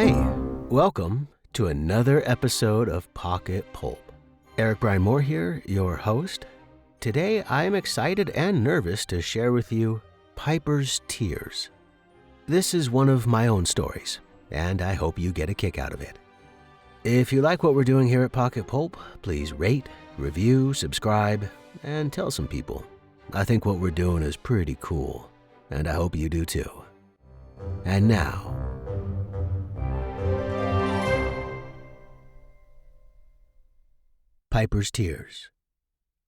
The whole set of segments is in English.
Hey, welcome to another episode of Pocket Pulp. Eric Bryan Moore here, your host. Today, I am excited and nervous to share with you Piper's Tears. This is one of my own stories, and I hope you get a kick out of it. If you like what we're doing here at Pocket Pulp, please rate, review, subscribe, and tell some people. I think what we're doing is pretty cool, and I hope you do too. And now, Piper's Tears,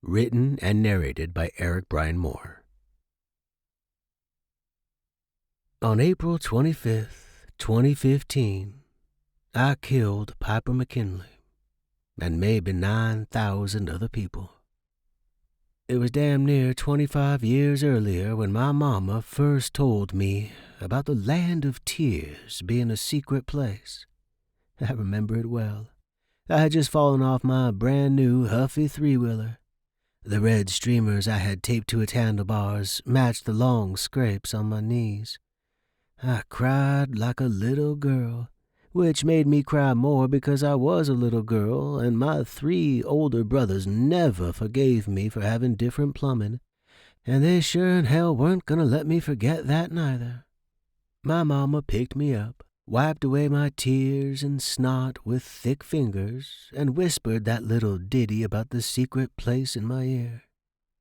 written and narrated by Eric Bryan Moore. On April 25th, 2015, I killed Piper McKinley and maybe 9,000 other people. It was damn near 25 years earlier when my mama first told me about the Land of Tears being a secret place. I remember it well. I had just fallen off my brand new Huffy three-wheeler. The red streamers I had taped to its handlebars matched the long scrapes on my knees. I cried like a little girl, which made me cry more because I was a little girl, and my 3 older brothers never forgave me for having different plumbing, and they sure in hell weren't gonna let me forget that neither. My mama picked me up, wiped away my tears and snot with thick fingers, and whispered that little ditty about the secret place in my ear.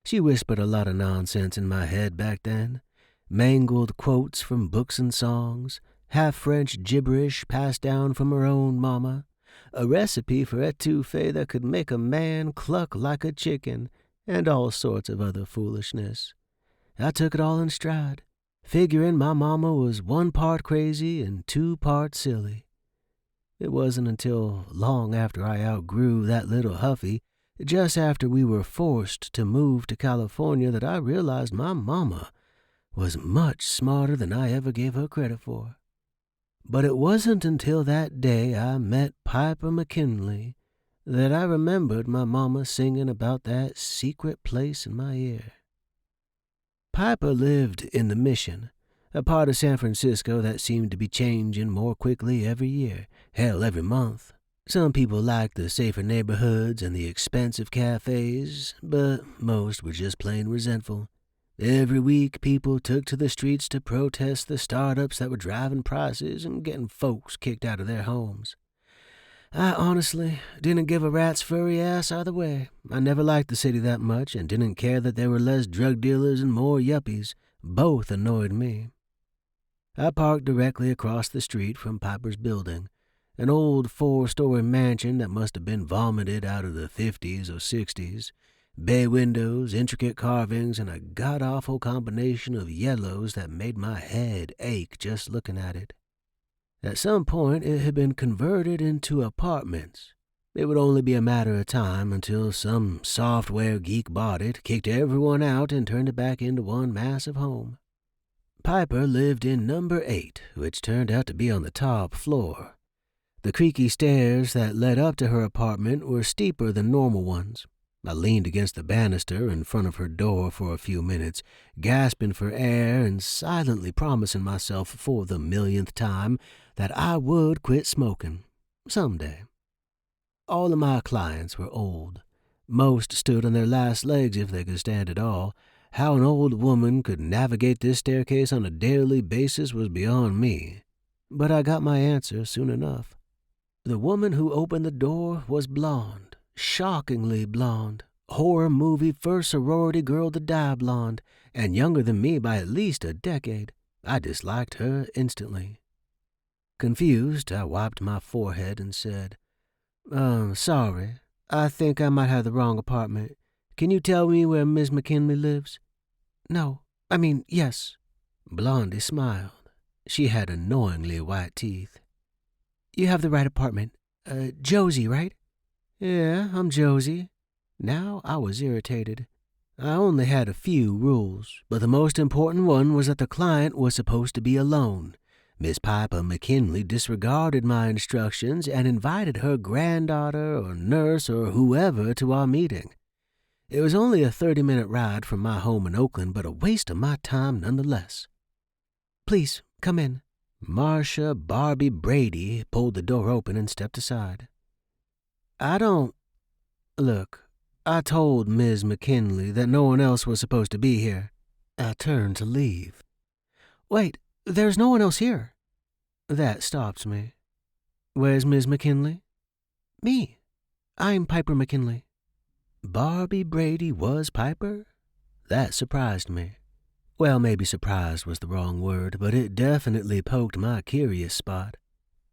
She whispered a lot of nonsense in my head back then, mangled quotes from books and songs, half-French gibberish passed down from her own mama, a recipe for etouffee that could make a man cluck like a chicken, and all sorts of other foolishness. I took it all in stride, figuring my mama was 1 part crazy and 2 parts silly. It wasn't until long after I outgrew that little Huffy, just after we were forced to move to California, that I realized my mama was much smarter than I ever gave her credit for. But it wasn't until that day I met Piper McKinley that I remembered my mama singing about that secret place in my ear. Piper lived in the Mission, a part of San Francisco that seemed to be changing more quickly every year, hell, every month. Some people liked the safer neighborhoods and the expensive cafes, but most were just plain resentful. Every week, people took to the streets to protest the startups that were driving prices and getting folks kicked out of their homes. I honestly didn't give a rat's furry ass either way. I never liked the city that much and didn't care that there were less drug dealers and more yuppies. Both annoyed me. I parked directly across the street from Piper's building, an old 4-story mansion that must have been vomited out of the 50s or 60s. Bay windows, intricate carvings, and a god-awful combination of yellows that made my head ache just looking at it. At some point, it had been converted into apartments. It would only be a matter of time until some software geek bought it, kicked everyone out, and turned it back into one massive home. Piper lived in number 8, which turned out to be on the top floor. The creaky stairs that led up to her apartment were steeper than normal ones. I leaned against the banister in front of her door for a few minutes, gasping for air and silently promising myself for the 1,000,000th time that I would quit smoking someday. All of my clients were old. Most stood on their last legs if they could stand at all. How an old woman could navigate this staircase on a daily basis was beyond me. But I got my answer soon enough. The woman who opened the door was blonde. Shockingly blonde, horror movie first sorority girl to die blonde, and younger than me by at least a decade. I disliked her instantly. Confused, I wiped my forehead and said, sorry, I think I might have the wrong apartment. Can you tell me where Miss McKinley lives? Yes. Blondie smiled. She had annoyingly white teeth. You have the right apartment. Josie, right? Yeah, I'm Josie. Now I was irritated. I only had a few rules, but the most important one was that the client was supposed to be alone. Miss Piper McKinley disregarded my instructions and invited her granddaughter or nurse or whoever to our meeting. It was only a 30-minute ride from my home in Oakland, but a waste of my time nonetheless. Please, come in. Marcia Barbie Brady pulled the door open and stepped aside. Look, I told Ms. McKinley that no one else was supposed to be here. I turned to leave. Wait, there's no one else here. That stops me. Where's Ms. McKinley? Me. I'm Piper McKinley. Barbie Brady was Piper? That surprised me. Well, maybe surprised was the wrong word, but it definitely poked my curious spot.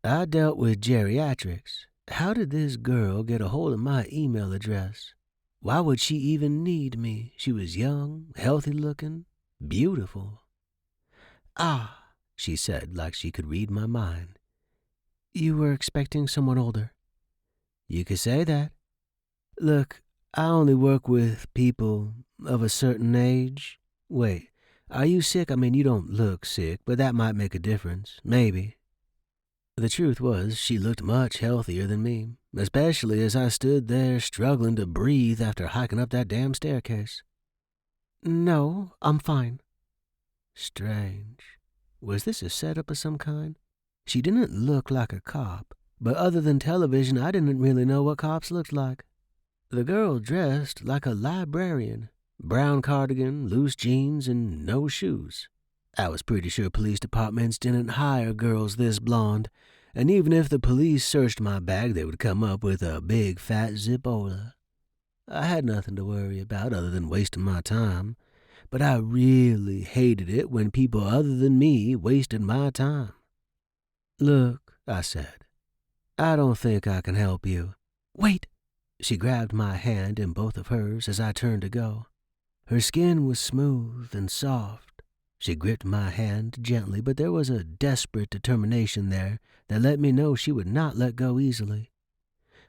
I dealt with geriatrics. How did this girl get a hold of my email address? Why would she even need me? She was young, healthy-looking, beautiful. Ah, she said like she could read my mind. You were expecting someone older. You could say that. Look, I only work with people of a certain age. Wait, are you sick? I mean, you don't look sick, but that might make a difference. Maybe. The truth was, she looked much healthier than me, especially as I stood there struggling to breathe after hiking up that damn staircase. No, I'm fine. Strange. Was this a setup of some kind? She didn't look like a cop, but other than television, I didn't really know what cops looked like. The girl dressed like a librarian. Brown cardigan, loose jeans, and no shoes. I was pretty sure police departments didn't hire girls this blonde, and even if the police searched my bag, they would come up with a big fat Zippola. I had nothing to worry about other than wasting my time, but I really hated it when people other than me wasted my time. Look, I said, I don't think I can help you. Wait! She grabbed my hand in both of hers as I turned to go. Her skin was smooth and soft. She gripped my hand gently, but there was a desperate determination there that let me know she would not let go easily.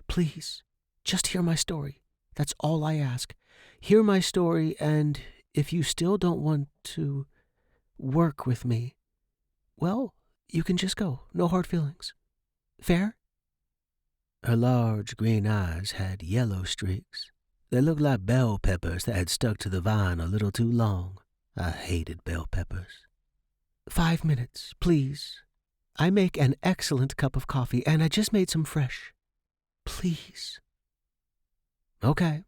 Please, just hear my story. That's all I ask. Hear my story, and if you still don't want to work with me, well, you can just go. No hard feelings. Fair? Her large green eyes had yellow streaks. They looked like bell peppers that had stuck to the vine a little too long. I hated bell peppers. 5 minutes, please. I make an excellent cup of coffee, and I just made some fresh. Please. Okay.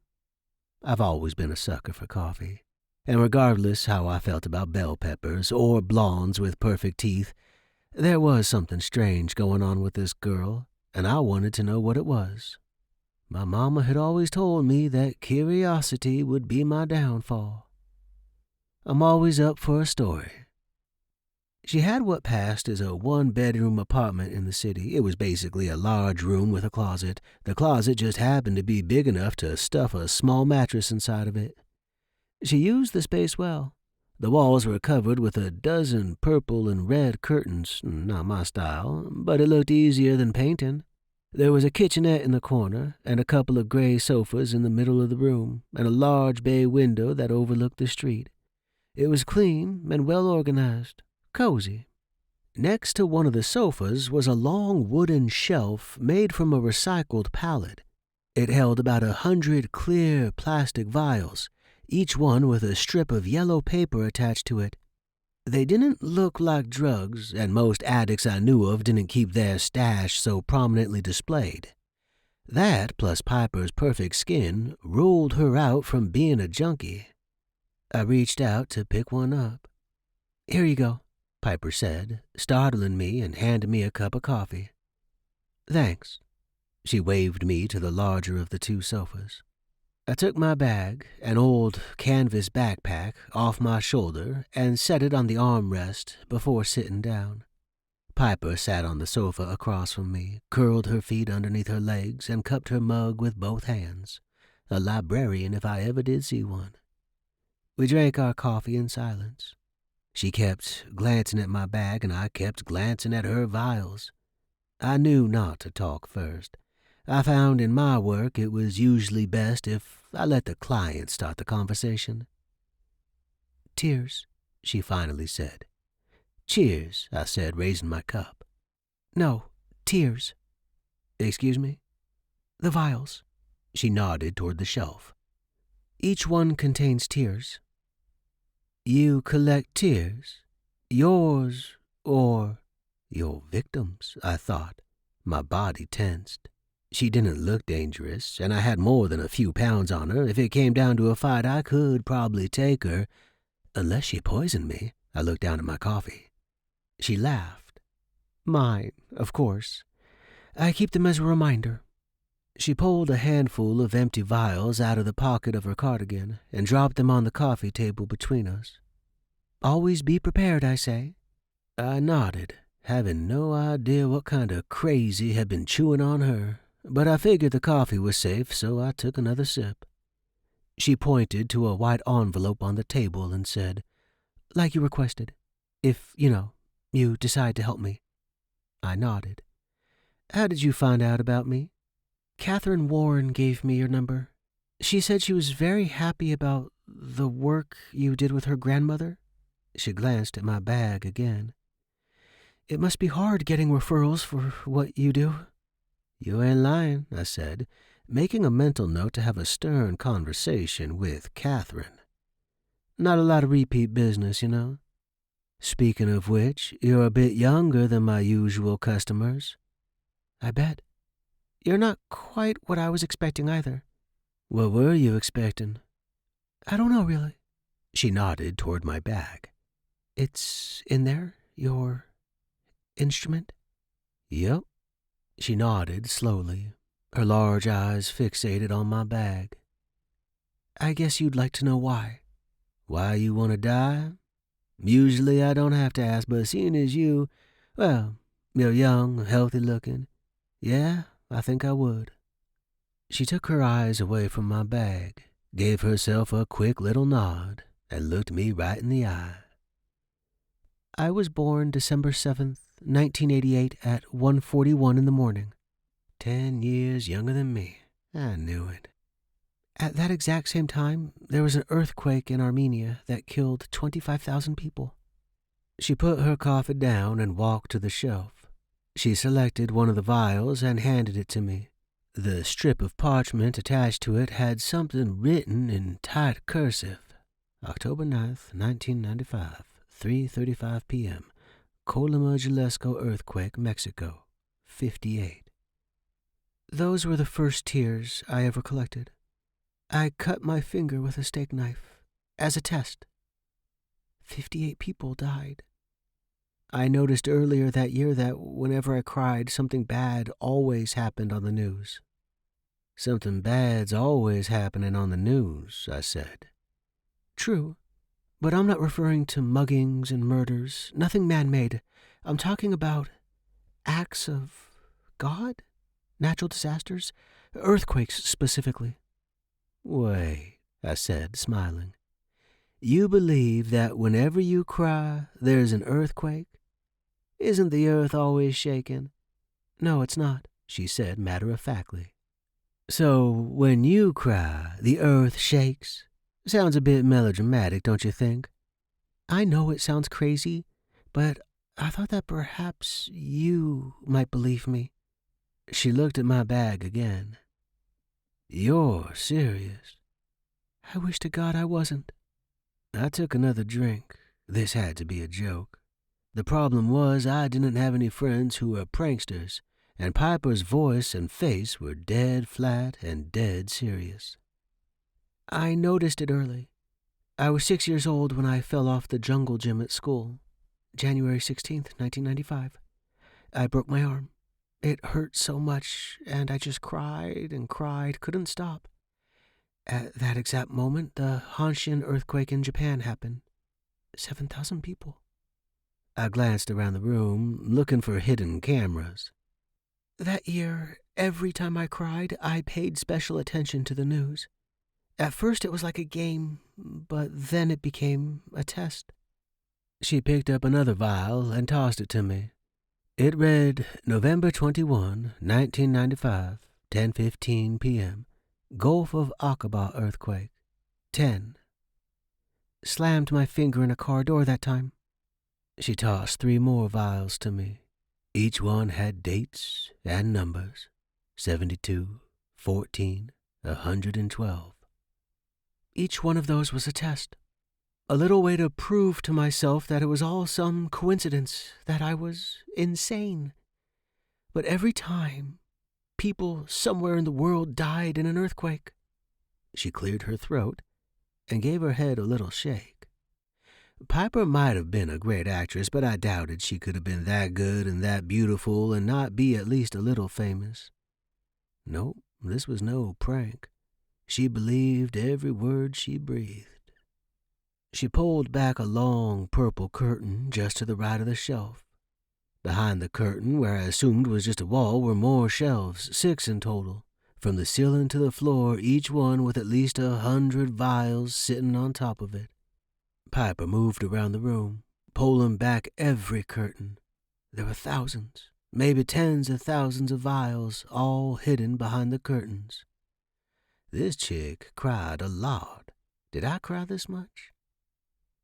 I've always been a sucker for coffee. And regardless how I felt about bell peppers or blondes with perfect teeth, there was something strange going on with this girl, and I wanted to know what it was. My mama had always told me that curiosity would be my downfall. I'm always up for a story. She had what passed as a one-bedroom apartment in the city. It was basically a large room with a closet. The closet just happened to be big enough to stuff a small mattress inside of it. She used the space well. The walls were covered with a dozen purple and red curtains, not my style, but it looked easier than painting. There was a kitchenette in the corner, and a couple of gray sofas in the middle of the room, and a large bay window that overlooked the street. It was clean and well organized, cozy. Next to one of the sofas was a long wooden shelf made from a recycled pallet. It held about 100 clear plastic vials, each one with a strip of yellow paper attached to it. They didn't look like drugs, and most addicts I knew of didn't keep their stash so prominently displayed. That, plus Piper's perfect skin, ruled her out from being a junkie. I reached out to pick one up. Here you go, Piper said, startling me and handing me a cup of coffee. Thanks. She waved me to the larger of the two sofas. I took my bag, an old canvas backpack, off my shoulder and set it on the armrest before sitting down. Piper sat on the sofa across from me, curled her feet underneath her legs, and cupped her mug with both hands. A librarian if I ever did see one. We drank our coffee in silence. She kept glancing at my bag, and I kept glancing at her vials. I knew not to talk first. I found in my work it was usually best if I let the client start the conversation. Tears, she finally said. Cheers, I said, raising my cup. No, tears. Excuse me? The vials. She nodded toward the shelf. Each one contains tears. You collect tears? Yours or Your victims, I thought. My body tensed. She didn't look dangerous, and I had more than a few pounds on her. If it came down to a fight, I could probably take her. Unless she poisoned me. I looked down at my coffee. She laughed. Mine, of course. I keep them as a reminder. She pulled a handful of empty vials out of the pocket of her cardigan and dropped them on the coffee table between us. Always be prepared, I say. I nodded, having no idea what kind of crazy had been chewing on her, but I figured the coffee was safe, so I took another sip. She pointed to a white envelope on the table and said, like you requested, if, you decide to help me. I nodded. How did you find out about me? Catherine Warren gave me your number. She said she was very happy about the work you did with her grandmother. She glanced at my bag again. It must be hard getting referrals for what you do. You ain't lying, I said, making a mental note to have a stern conversation with Catherine. Not a lot of repeat business, Speaking of which, you're a bit younger than my usual customers. I bet. You're not quite what I was expecting either. What were you expecting? I don't know, really. She nodded toward my bag. It's in there, your instrument? Yep. She nodded slowly, her large eyes fixated on my bag. I guess you'd like to know why. Why you want to die? Usually I don't have to ask, but seeing as you're young, healthy looking, yeah, I think I would. She took her eyes away from my bag, gave herself a quick little nod, and looked me right in the eye. I was born December 7th, 1988 at 1:41 in the morning. 10 years younger than me. I knew it. At that exact same time, there was an earthquake in Armenia that killed 25,000 people. She put her coffee down and walked to the shelf. She selected one of the vials and handed it to me. The strip of parchment attached to it had something written in tight cursive. October 9th, 1995, 3:35 p.m. Colima Jalisco earthquake, Mexico, 58. Those were the first tears I ever collected. I cut my finger with a steak knife, as a test. 58 people died. I noticed earlier that year that whenever I cried, something bad always happened on the news. Something bad's always happening on the news, I said. True, but I'm not referring to muggings and murders, nothing man-made. I'm talking about acts of God? Natural disasters? Earthquakes, specifically. Wait, I said, smiling. You believe that whenever you cry, there's an earthquake? Isn't the earth always shaking? No, it's not, she said matter-of-factly. So when you cry, the earth shakes? Sounds a bit melodramatic, don't you think? I know it sounds crazy, but I thought that perhaps you might believe me. She looked at my bag again. You're serious? I wish to God I wasn't. I took another drink. This had to be a joke. The problem was I didn't have any friends who were pranksters, and Piper's voice and face were dead flat and dead serious. I noticed it early. I was 6 years old when I fell off the jungle gym at school. January 16th, 1995. I broke my arm. It hurt so much, and I just cried and cried, couldn't stop. At that exact moment, the Hanshin earthquake in Japan happened. 7,000 people. I glanced around the room, looking for hidden cameras. That year, every time I cried, I paid special attention to the news. At first, it was like a game, but then it became a test. She picked up another vial and tossed it to me. It read, November 21, 1995, 10:15 p.m., Gulf of Aqaba earthquake, 10. Slammed my finger in a car door that time. She tossed 3 more vials to me. Each one had dates and numbers, 72, 14, 112. Each one of those was a test. A little way to prove to myself that it was all some coincidence, that I was insane. But every time, people somewhere in the world died in an earthquake. She cleared her throat and gave her head a little shake. Piper might have been a great actress, but I doubted she could have been that good and that beautiful and not be at least a little famous. Nope, this was no prank. She believed every word she breathed. She pulled back a long purple curtain just to the right of the shelf. Behind the curtain, where I assumed was just a wall, were more shelves, 6 in total, from the ceiling to the floor, each one with at least 100 vials sitting on top of it. Piper moved around the room, pulling back every curtain. There were thousands, maybe tens of thousands of vials, all hidden behind the curtains. This chick cried a lot. Did I cry this much?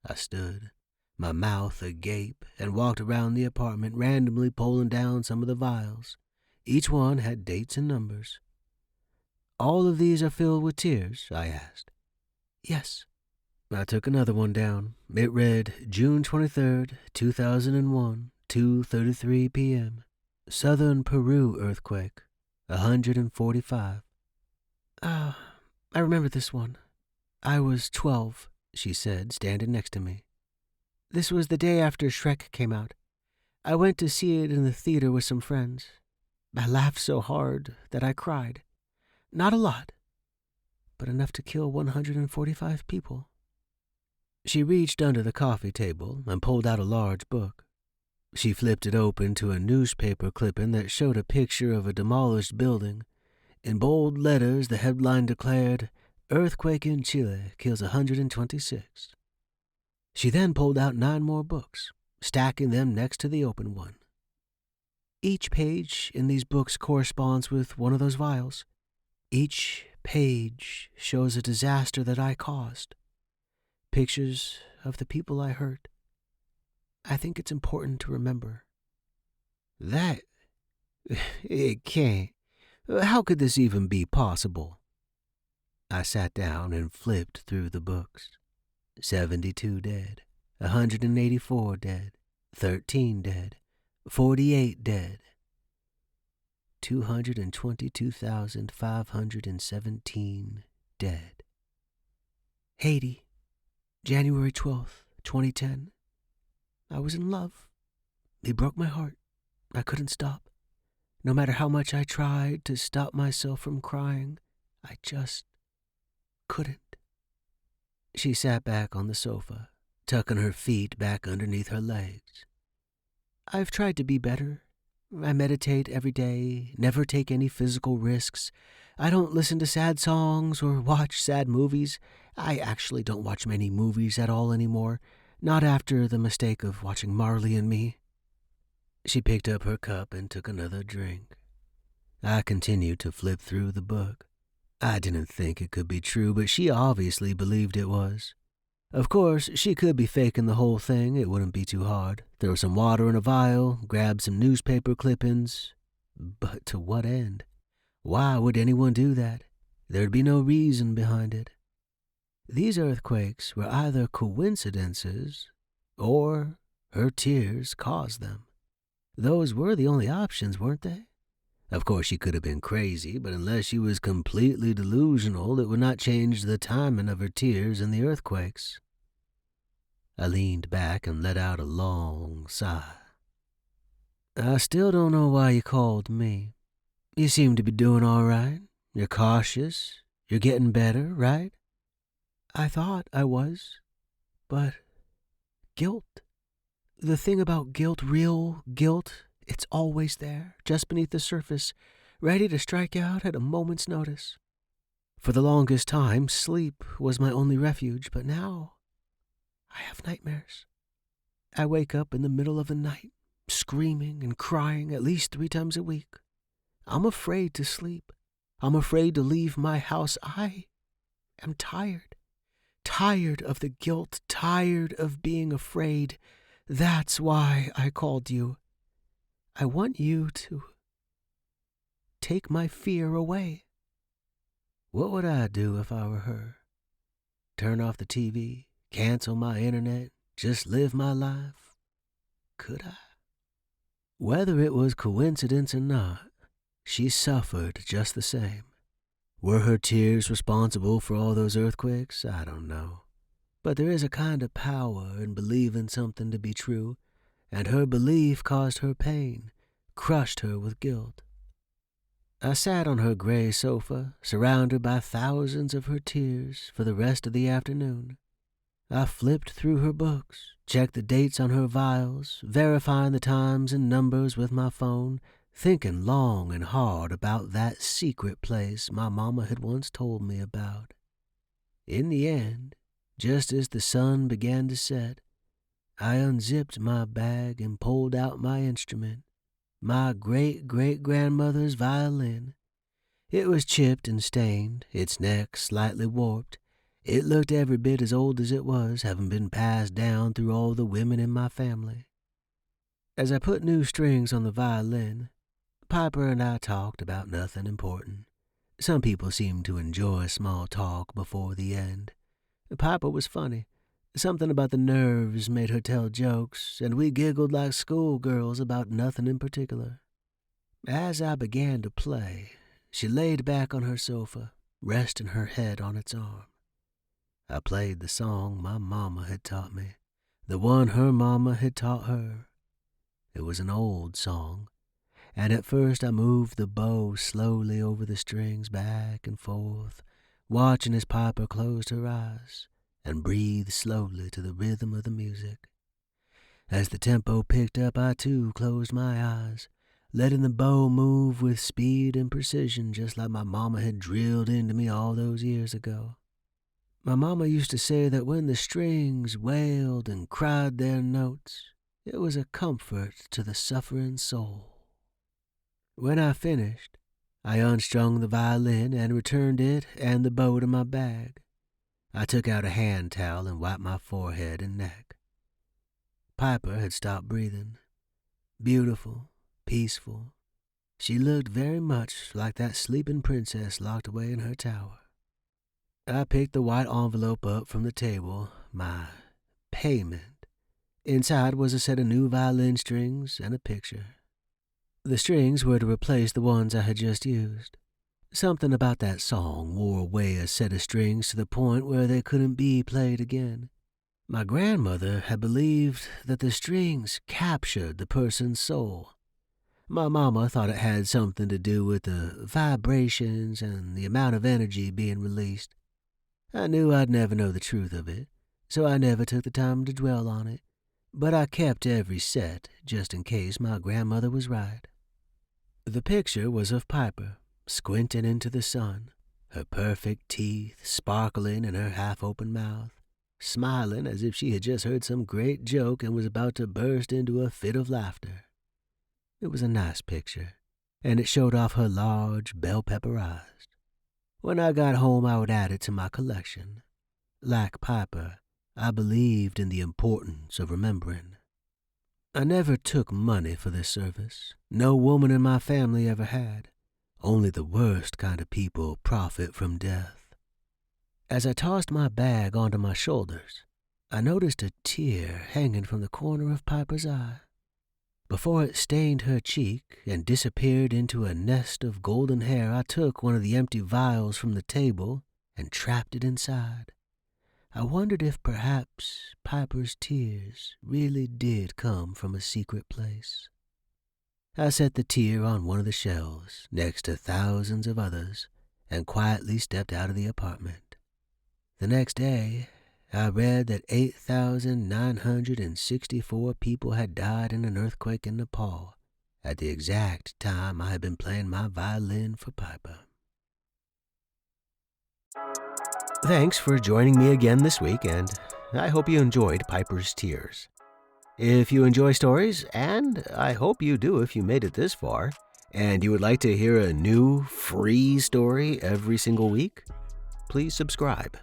I stood, my mouth agape, and walked around the apartment, randomly pulling down some of the vials. Each one had dates and numbers. All of these are filled with tears? I asked. Yes. I took another one down. It read, June 23rd, 2001, 2:33 p.m. Southern Peru earthquake, 145. I remember this one. I was 12, she said, standing next to me. This was the day after Shrek came out. I went to see it in the theater with some friends. I laughed so hard that I cried. Not a lot, but enough to kill 145 people. She reached under the coffee table and pulled out a large book. She flipped it open to a newspaper clipping that showed a picture of a demolished building. In bold letters, the headline declared, Earthquake in Chile kills 126. She then pulled out 9 more books, stacking them next to the open one. Each page in these books corresponds with one of those vials. Each page shows a disaster that I caused. Pictures of the people I hurt. I think it's important to remember. That... it can't. How could this even be possible? I sat down and flipped through the books. 72 dead, 184 dead, 13 dead, 48 dead, 222,517 dead. Haiti, January 12th, 2010. I was in love. He broke my heart. I couldn't stop. No matter how much I tried to stop myself from crying, I just couldn't. She sat back on the sofa, tucking her feet back underneath her legs. I've tried to be better. I meditate every day, never take any physical risks. I don't listen to sad songs or watch sad movies. I actually don't watch many movies at all anymore, not after the mistake of watching Marley and Me. She picked up her cup and took another drink. I continued to flip through the book. I didn't think it could be true, but she obviously believed it was. Of course, she could be faking the whole thing. It wouldn't be too hard. Throw some water in a vial, grab some newspaper clippings. But to what end? Why would anyone do that? There'd be no reason behind it. These earthquakes were either coincidences or her tears caused them. Those were the only options, weren't they? Of course, she could have been crazy, but unless she was completely delusional, it would not change the timing of her tears and the earthquakes. I leaned back and let out a long sigh. I still don't know why you called me. You seem to be doing all right. You're cautious. You're getting better, right? I thought I was, but guilt. The thing about guilt, real guilt, it's always there, just beneath the surface, ready to strike out at a moment's notice. For the longest time, sleep was my only refuge, but now I have nightmares. I wake up in the middle of the night, screaming and crying at least 3 times a week. I'm afraid to sleep. I'm afraid to leave my house. I am tired. Tired of the guilt, tired of being afraid. That's why I called you. I want you to take my fear away. What would I do if I were her? Turn off the TV, Cancel my internet? Just live my life? Could I? Whether it was coincidence or not, she suffered just the same. Were her tears responsible for all those earthquakes? I don't know. But there is a kind of power in believing something to be true, and her belief caused her pain, crushed her with guilt. I sat on her gray sofa, surrounded by thousands of her tears, for the rest of the afternoon. I flipped through her books, checked the dates on her vials, verifying the times and numbers with my phone, thinking long and hard about that secret place my mama had once told me about. In the end, just as the sun began to set, I unzipped my bag and pulled out my instrument, my great-great-grandmother's violin. It was chipped and stained, its neck slightly warped. It looked every bit as old as it was, having been passed down through all the women in my family. As I put new strings on the violin, Piper and I talked about nothing important. Some people seem to enjoy small talk before the end. Piper was funny. Something about the nerves made her tell jokes, and we giggled like schoolgirls about nothing in particular. As I began to play, she laid back on her sofa, resting her head on its arm. I played the song my mama had taught me, the one her mama had taught her. It was an old song, and at first I moved the bow slowly over the strings back and forth, watching as Piper closed her eyes and breathed slowly to the rhythm of the music. As the tempo picked up, I too closed my eyes, letting the bow move with speed and precision just like my mama had drilled into me all those years ago. My mama used to say that when the strings wailed and cried their notes, it was a comfort to the suffering soul. When I finished, I unstrung the violin and returned it and the bow to my bag. I took out a hand towel and wiped my forehead and neck. Piper had stopped breathing. Beautiful, peaceful. She looked very much like that sleeping princess locked away in her tower. I picked the white envelope up from the table, my payment. Inside was a set of new violin strings and a picture. The strings were to replace the ones I had just used. Something about that song wore away a set of strings to the point where they couldn't be played again. My grandmother had believed that the strings captured the person's soul. My mama thought it had something to do with the vibrations and the amount of energy being released. I knew I'd never know the truth of it, so I never took the time to dwell on it, but I kept every set just in case my grandmother was right. The picture was of Piper, squinting into the sun, her perfect teeth sparkling in her half-open mouth, smiling as if she had just heard some great joke and was about to burst into a fit of laughter. It was a nice picture, and it showed off her large, bell-pepper eyes. When I got home, I would add it to my collection. Like Piper, I believed in the importance of remembering. I never took money for this service. No woman in my family ever had. Only the worst kind of people profit from death. As I tossed my bag onto my shoulders, I noticed a tear hanging from the corner of Piper's eye. Before it stained her cheek and disappeared into a nest of golden hair, I took one of the empty vials from the table and trapped it inside. I wondered if perhaps Piper's tears really did come from a secret place. I set the tear on one of the shelves next to thousands of others and quietly stepped out of the apartment. The next day, I read that 8,964 people had died in an earthquake in Nepal at the exact time I had been playing my violin for Piper. Thanks for joining me again this week, and I hope you enjoyed Piper's Tears. If you enjoy stories, and I hope you do if you made it this far, and you would like to hear a new, free story every single week, please subscribe.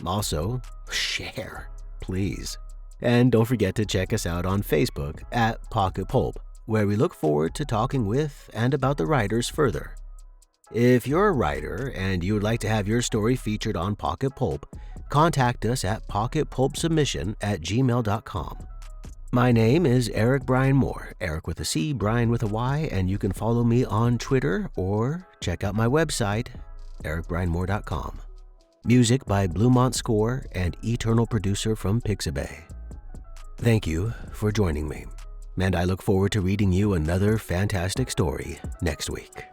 Also, share, please. And don't forget to check us out on Facebook at Pocket Pulp, where we look forward to talking with and about the writers further. If you're a writer and you would like to have your story featured on Pocket Pulp, contact us at pocketpulpsubmission@gmail.com. My name is Eric Bryan Moore, Eric with a C, Bryan with a Y, and you can follow me on Twitter or check out my website, ericbryanmoore.com. Music by Bluemont Score and Eternal Producer from Pixabay. Thank you for joining me, and I look forward to reading you another fantastic story next week.